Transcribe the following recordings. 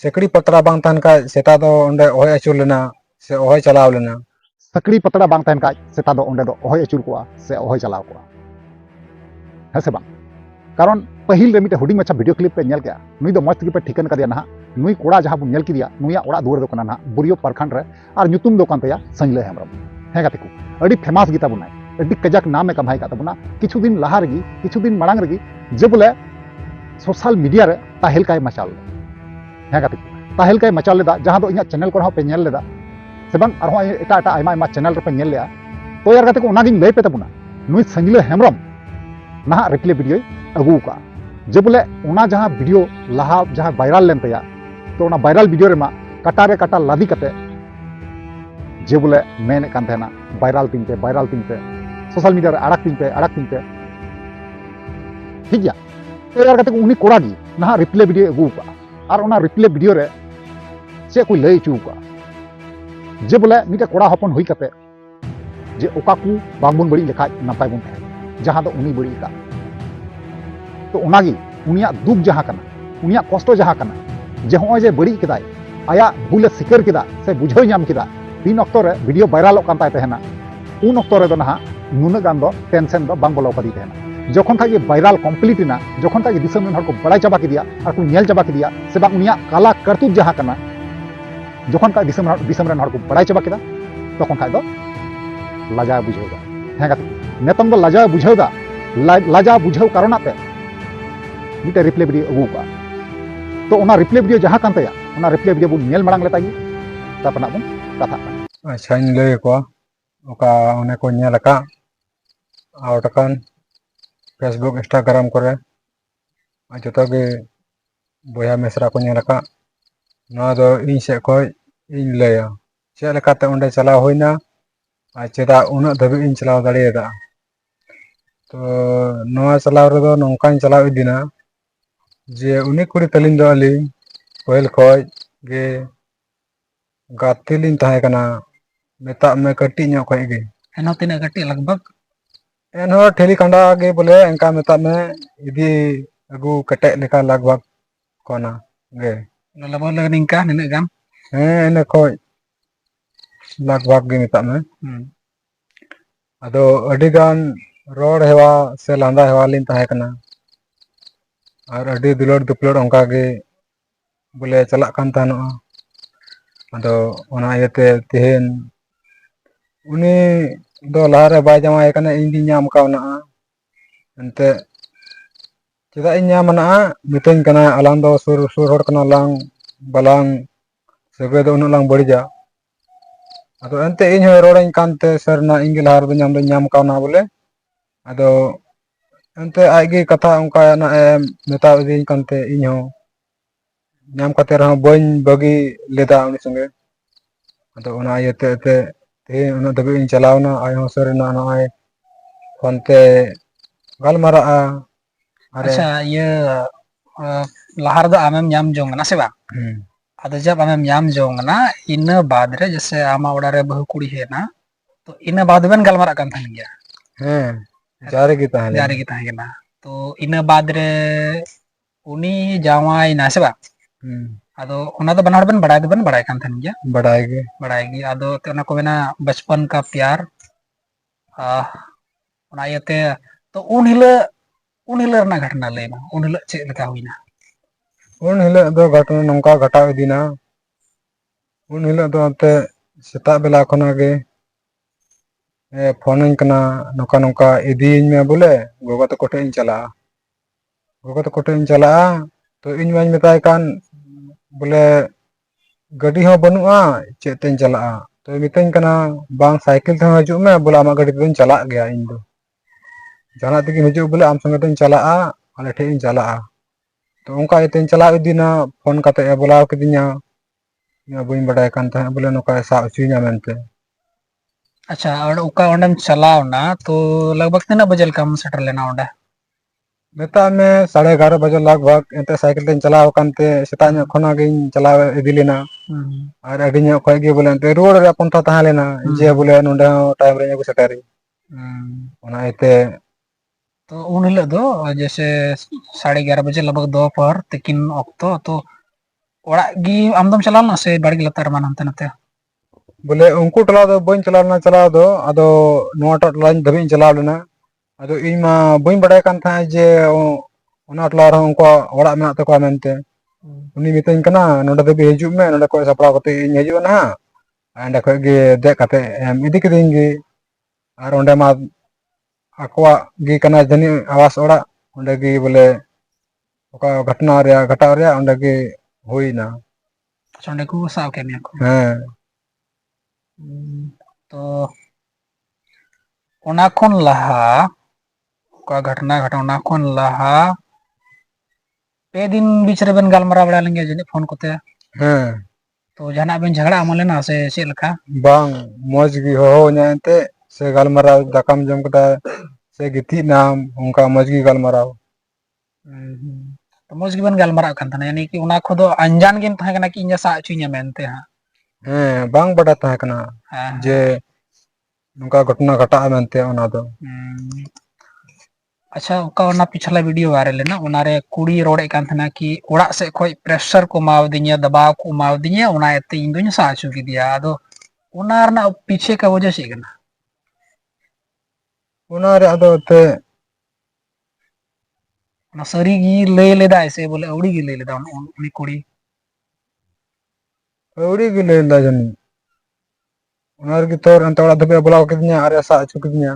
सकड़ी पतरा बांग तहन का सेता दो ओंडे ओहे अचुर लेना से ओहे चलाव लेना सकड़ी पतड़ा बांग तहन का सेता दो ओंडे दो ओहे अचुर कोआ से ओहे चलाव कोआ है से बांग कारण पहिल रे मिटे हुडिंग मच्छा वीडियो क्लिप पे नेल के नुई दो मस्त पे ठिकन कदिया ना नुई कोड़ा जहां बुन नेल किदिया नुया ओड़ा दुवर दो कना ना बुरियो परखंड रे और ᱧᱩᱛᱩᱢ दो कान तया संजले हेमरम है गाते को अडी फेमस गीता बुनाय अडी कजाक नाम कमाई का तबना किछु दिन लहा रगी किछु दिन मांग रगी जे बोले सोशल मीडिया रे ताहेल काय मचाल है गाते ताहेल काय मचाल लेदा जहां दो इना चैनल को पे नेल लेदा से बांग आरो एटा एटा आयमा आयमा चैनल रे पे नेल लेया तो यार गाते को ओनागिन लय पे तबना नुई संजले हेमरम ना रिप्ले वीडियो अगू का जे बोले ओना जहां वीडियो लहा जहां वायरल लेन तया तो ओना वायरल वीडियो रे मा काटा रे काटा लादी कते जे बोले मेन कान तेना वायरल तीन पे सोशल मीडिया रे अड़क तीन पे ठीक गया तो यार कते उनी कोड़ा गी ना रिप्ले वीडियो अगू का और ओना रिप्ले वीडियो रे से कोई लय चू का जे बोले मिटे कोड़ा हपन हुई कते जे ओका कु बांगबुन बड़ी लेखा नपाय बुन जहां दो उनी बड़ी का तो उनागी उनिया दुख जहां कना उनिया कष्ट जहां कना जे होय जे बड़ी केदाय आया भूल सिकर केदा से बुझाव नाम केदा तीन अक्तो रे वीडियो वायरल कान ताय तहना उन अक्तो रे दो ना नुना गान दो टेंशन दो बांग बोलाव कदी तहना जखन था ये वायरल कंप्लीट ना जखन था दिसम रन हर को बड़ाई चाबा किदिया और को नेल चाबा किदिया से बांग उनिया काला करतूत जहां कना जखन का दिसम रन हर को बड़ाई चाबा किदा तखन खाय दो लाजा बुझावदा है गाते नेतम दो लाजा बुझावदा लाजा बुझाव कारणते मिटे रिप्ले वीडियो अगू का तो ओना रिप्ले वीडियो जहां कान तया ओना रिप्ले वीडियो बुन नेल मांग लेता गी तापना बुन कथा अच्छा इन लय को ओका ओने को नेल का आउटकान फेसबुक इंस्टाग्राम करे जतो गे बोया मेसरा को नेल का ना दो इन से को इन लया चे लेकाते ओंडे चला होइना आ चेदा उना धबी इन चलाव दाड़ेदा तो नवा चलाव रे दो नोंकान चलाव इदिना जे उनी कुड़ी तलिन दो अली पहल खोज गे गातिलिन ताहे कना मेता में कटी ᱧᱚᱜ खोज गे एनो तीना कटी लगभग एनहो ठेली कंडा गे बोले एंका मेता में इदी अगु कटे लेका लगभग कोना गे लगभग लगन इनका निना गान एने खोज लगभग गे मेता में अदो अडी गान रोड हेवा से लांदा हेवा लिन ताहे कना और अडी दुलड़ दुपलड़ ओंका गे बोले चला कान तानोआ अदो ओना इयते तेहेन उनी दो लहारे बाय जमाय कना इन दी नाम कावना एंते चेदा इन नामना मितन कना अलांग दो सुर सुर हड़ कना लांग बलांग सगे दो उन लांग बड़िजा अदो एंते इन हो रोड़न कानते सरना इंगे लहार दो नाम कावना बोले अदो एंते आगे कथा उनका ना मेता दिन कानते इन हो नाम कते रह बन बगी लेदा उनी संगे अदो ओना इयते ते ते उन दबे इन चलावना आय हो सरना ना आय फोनते गलमारा अच्छा ये लहार दो आमेम नाम जोंगना से बा अदो जब आमेम नाम जोंगना इन बाद रे जैसे आमा ओड़ा रे बहु कुड़ी है ना तो इन बाद बेन गलमारा कान थान गया जारे की ताहे ना तो इन बाद रे उनी जावाई ना से बा अदो ओना तो बनाड़ बन बड़ाई कान थान गया बड़ाई गे अदो ते ओना को मेना बचपन का प्यार ओना यते तो उन हिला ना घटना लेना उन हिला चे लका हुईना उन हिला दो घटना नंका घटाव इदिना उन हिला दो अंते सेता बेला खना गे फोन कना नौका नौका इदीन में बोले गोगा तो कोटे इन चला तो इन में मेताय कान बोले गड्डी हो बनुआ चेतें चला तो मितन कना बांग साइकिल थे हजू में बोले आमा गड्डी तेन चला गया इन दो जाना तक हजू बोले आम संगे तेन चला आले ठे इन चला तो उनका तेन चला इदीना फोन कते बोलाव किदिना या बइन बड़ाय कान था बोले नौका सा उचुना मेनते अच्छा और उका ओंडम चलाव ना तो लगभग तना बजल कम सेटर लेना ओंडा मेता में 11:30 बजे लगभग एंते साइकिल तेन चलाव कानते सेता ᱧᱚᱜ खना गिन चलाव इदी लेना और अडी ᱧᱚᱜ खय गे बोले एंते रोड रे पंथा ताहा लेना जे बोले नोंडे टाइम रे को सेटारी ओना इते तो उन हिला दो जैसे 11:30 बजे लगभग दोपहर तकिन ऑक्तो तो orang gi amdom chalaw na se bargi latar man hante nate बोले उनको टला दो बन चला लेना चला दो अदो नोआ टला धबी चला लेना अदो इन मा बन बड़ाय कान था जे ओना टला रह उनको ओड़ा मेना तको मेनते उनी मितन कना नोडे दबी हिजुब में नोडे को सपड़ा कते इन हिजुब ना एंड को गे दे कते इदी कदिंगे आर ओंडे मा आकवा गे कना जनी आवास ओड़ा ओंडे गे बोले ओका घटना रे घटा रे ओंडे गे होइना sonde ku saw ke miya ko हां तो ona khon laha ka घटना घटा ona khon laha पे दिन बीच रे बन गालमारा बड़ा लेंगे जने फोन कोते हां तो जहाना बेन झगड़ा अमले ना से चेक लखा बांग मौज गी हो न्याते से गालमारा दाकाम जम कटा से गिती नाम उनका मौज गी गालमारा तो मौज गिबन गालमारा kan thana yani ki ona khodo anjan गेम थाहे कना कि इnya सा चुइया मेनते हां हां बांग बड़ा था कना जे उनका घटना घटा मेनते ओना दो अच्छा ओका ओना पिछला वीडियो वायरल लेना ओना रे कुड़ी रोड़े कान थना कि ओड़ा से खोय प्रेशर को माव दिनिया दबाव को माव दिनिया ओना एते इन दुन सा चु की दिया आदो ओना रना पीछे का वजह से कना ओना रे आदो ते ओना सरी गी ले लेदा ऐसे बोले औड़ी गी ले लेदा उनी कुड़ी औड़ी गी ले ला जनी ओना रे तोर अंत ओड़ा दबे बोला किदनिया अरे सा चु किदनिया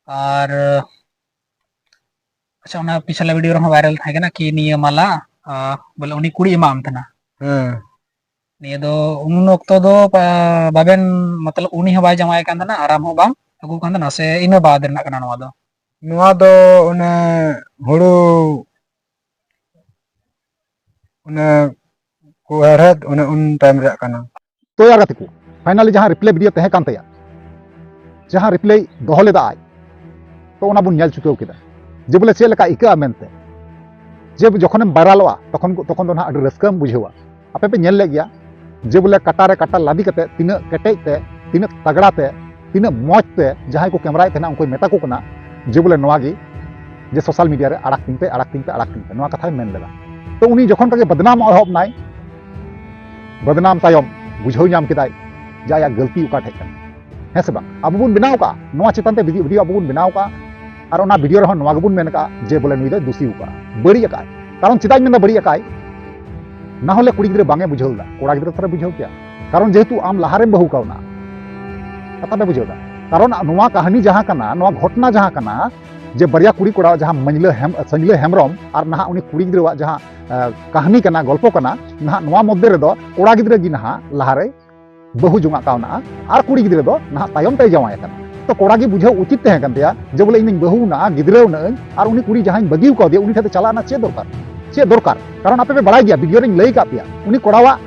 और अच्छा ओना पिछला वीडियो रे वायरल था ना कि निया माला बोले उनी कुड़ी इमाम थना हां निया दो उन ओक्तो दो बाबेन मतलब उनी ह बाय जमाय कान थना आराम हो बांग अगु कान थना से इना बाद रना कना नवा दो नवा दो ओने हुड़ू ओने को हरहद ओने उन टाइम रे कना तो यार गतिकु फाइनली जहां रिप्ले वीडियो तहे कान तया जहां रिप्ले दोहो लेदा आज तो ओना बुन नेल चुकाव केदा जे बोले चे लका इका मेनते जे जखन वायरलवा तखन तखन दो ना अड रस्कम बुझेवा आपे पे नेल ले गया जे बोले कटा रे कटा लादी कते तिना केटेज ते तिना तगड़ा ते तिना मौज ते जहां को कैमरा थे ना उनको मेता को कना जे बोले नवा गी जे सोशल मीडिया रे अड़क तिंग पे नवा कथा मेन लेदा तो उनी जखन तक बदनाम अहब नाय बदनाम तायम बुझाव नाम केदाय जा या गलती उका ठेक है से बांग अब बुन बनाव का नवा चितान ते वीडियो अब बुन बनाव का और ओना वीडियो रह नवा गबुन मेन का जे बोले नुई दे दोषी उका बड़ी अकाय कारण चिताय मेन बड़ी अकाय ना होले कुड़ी गिद्रे बांगे बुझावदा कोड़ा गिद्रे थरा बुझाव क्या कारण जेहेतु आम लहारे बहु कावना कथा पे बुझावदा कारण नवा कहानी जहां कना नवा घटना जहां कना जे बरिया कुड़ी कोड़ा जहां संजले हेमरम और नहा उनी कुड़ी गिद्रे जहां कहानी कना गल्प कना नहा नवा मध्य रे दो कोड़ा गिद्रे गी नहा लहारे बहु जुंगा कावना और कुड़ी गिद्रे दो नहा तायम ते जवाय कना तो कोड़ा गी बुझाव उचित तहे कन तया जे बोले इन बहु ना गिद्रे ना और उनी कुड़ी जहां बगिव को दे उनी ठे चलाना चे दरकार कारण आपे पे बड़ा गया वीडियो रिंग लई का पिया उनी कोड़ावा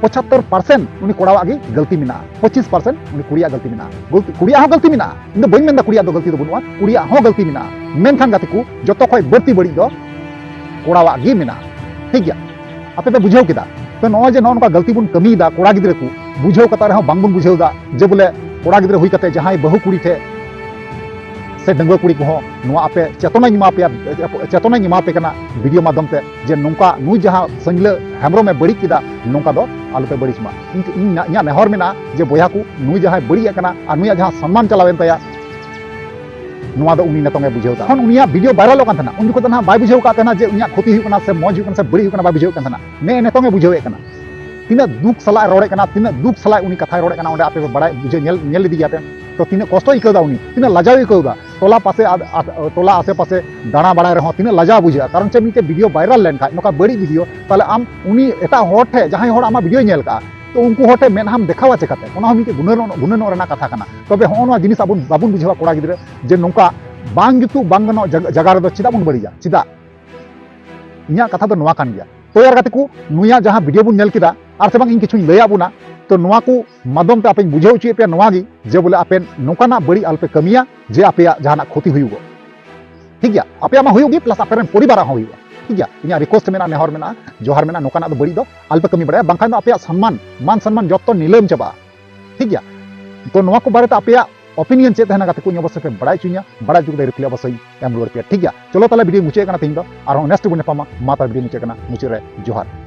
75% उनी कोड़ावा गी गलती मिना 25% उनी कुड़िया गलती मिना कुड़िया हो गलती मिना इन बइन मेन दा कुड़िया दो गलती दो बनुआ कुड़िया हो गलती मिना मेन खान गाती को जतो खय बर्ती बड़ी दो कोड़ावा गी मिना ठीक गया आपे पे बुझाव केदा तो नो जे नोन का गलती बुन कमी दा कोड़ा गिद्रे को बुझाव कता रह बांग बुन बुझाव दा जे बोले कोड़ा गिद्रे हुई कते जहां बहु कुड़ी थे से डंगुआ कुड़ी को नुआ आपे चेतना निमा पे कना वीडियो माध्यम ते जे नोंका नुई जहां संगले हेमरो में बड़ी किदा नोंका दो आलु पे बड़ी मा इन्या नेहर मेना जे बोया को नुई जहां बड़ी कना आ नुई जहां सम्मान चलावेन तया नुआ दो उनी नतोंगे बुझेवता हन उनिया वीडियो वायरल कान थना उन को तना बाय बुझेव का तना जे उनिया क्षति हुकना से मौज हुकना से बड़ी हुकना बाय बुझेव कान थना ने नतोंगे बुझेवे कना तीना दुख सला रोड़े कना तीना दुख सला उनी कथा रोड़े कना ओंडे आपे बड़ा बुझे नेल दी जाते तो तीना कष्ट इकदा उनी तीना लजाव इकदा टोला पासे टोला आसे पासे दाना बड़ा रहो तीना लजाव बुझा कारण चे मिटे वीडियो वायरल लेन खा नोका बड़ी वीडियो ताले आम उनी एटा होर ठे जहां होर आमा वीडियो नेल का तो उनको होटे मेन हम देखावा चेकाते ओना हम मिटे गुननो रेना कथा कना तबे होनो जिनिस आबुन बाबुन बुझावा कोड़ा गिद्रे जे नोका बांग जुतु बांग गनो जगह रे दो चिदा बुन बड़िया चिदा इया कथा दो नोवा कान गया तो यार गाते को नुया जहां वीडियो बुन नेल किदा आर से बांग इन किछु लया बुना तो नोवा को माध्यम ते आपे बुझाव ची पे नोवा गी जे बोले आपे नोकाना बड़ी अल्पे कमिया जे आपे जहाना क्षति हुयुगो ठीक गया आपे मा हुयुगी प्लस आपे रन परिवार हा हुयुगा ठीक गया इया रिक्वेस्ट मेना नेहर मेना जोहार मेना नोकाना दो बड़ी दो अल्पे कमी बड़ा बांखान दो आपे सम्मान मान सम्मान जत्तो नीलम चबा ठीक गया तो नोवा को बारे ते आपे ओपिनियन चेत है गाते को अवश्य पे बड़ा चुनिया बड़ा जुगले रिप्लाई अवश्य एम रुआड़ पे ठीक गया चलो ताला वीडियो मुचे तीन और नेक्स्ट बन मा वीडियो मुचे मुचे जोहार।